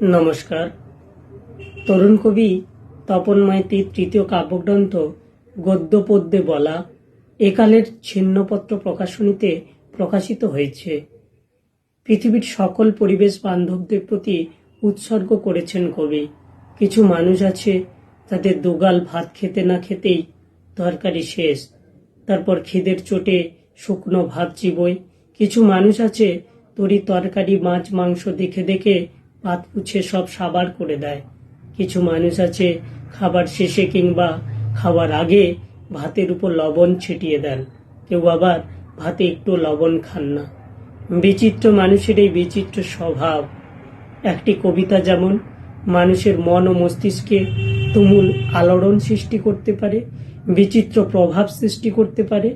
নমস্কার। তরুণ কবি তপন মাইতির তৃতীয় কাব্যগ্রন্থ গদ্য পদ্যে বলা একালের ছিন্নপত্র প্রকাশনীতে প্রকাশিত হয়েছে। পৃথিবীর সকল পরিবেশ বান্ধবদের প্রতি উৎসর্গ করেছেন কবি। কিছু মানুষ আছে তাদের দুগাল ভাত খেতে না খেতেই তরকারি শেষ, তারপর খিদের চোটে শুকনো ভাত চিবোয়। কিছু মানুষ আছে তরি তরকারি মাছ মাংস দেখে দেখে ভাত পুছে সব সাবার করে দেয়। কিছু মানুষ আছে খাবার শেষে কিংবা খাওয়ার আগে ভাতের উপর লবণ ছিটিয়ে দেন। কেউ আবার ভাতে একটু লবণ খান না। বিচিত্র মানুষের এই বিচিত্র স্বভাব। একটি কবিতা যেমন মানুষের মন ও মস্তিষ্কে তুমুল আলোড়ন সৃষ্টি করতে পারে, বিচিত্র প্রভাব সৃষ্টি করতে পারে।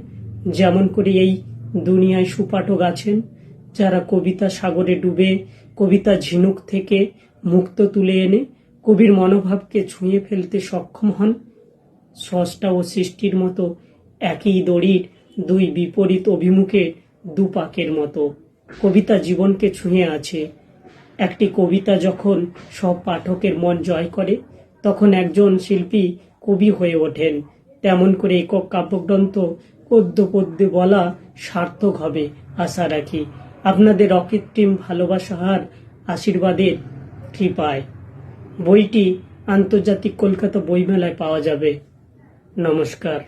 যেমন করে এই দুনিয়ায় সুপাঠক আছেন যারা কবিতা সাগরে ডুবে কবিতা ঝিনুক থেকে মুক্ত তুলে এনে কবির মনোভাবকে ছুঁয়ে ফেলতে সক্ষম হন। স্রষ্টা ও সৃষ্টির মতো একই দড়ির দুই বিপরীত অভিমুখে দুপাকের মতো কবিতা জীবনকে ছুঁয়ে আছে। একটি কবিতা যখন সব পাঠকের মন জয় করে তখন একজন শিল্পী কবি হয়ে ওঠেন। তেমন করে একক কাব্যগ্রন্থ গদ্য পদ্যে বলা সার্থক হবে আশা রাখি। আপনাদের অকৃত্রিম ভালোবাসার আশীর্বাদের কৃপায়। বইটি আন্তর্জাতিক কলকাতা বইমেলায় পাওয়া যাবে। নমস্কার।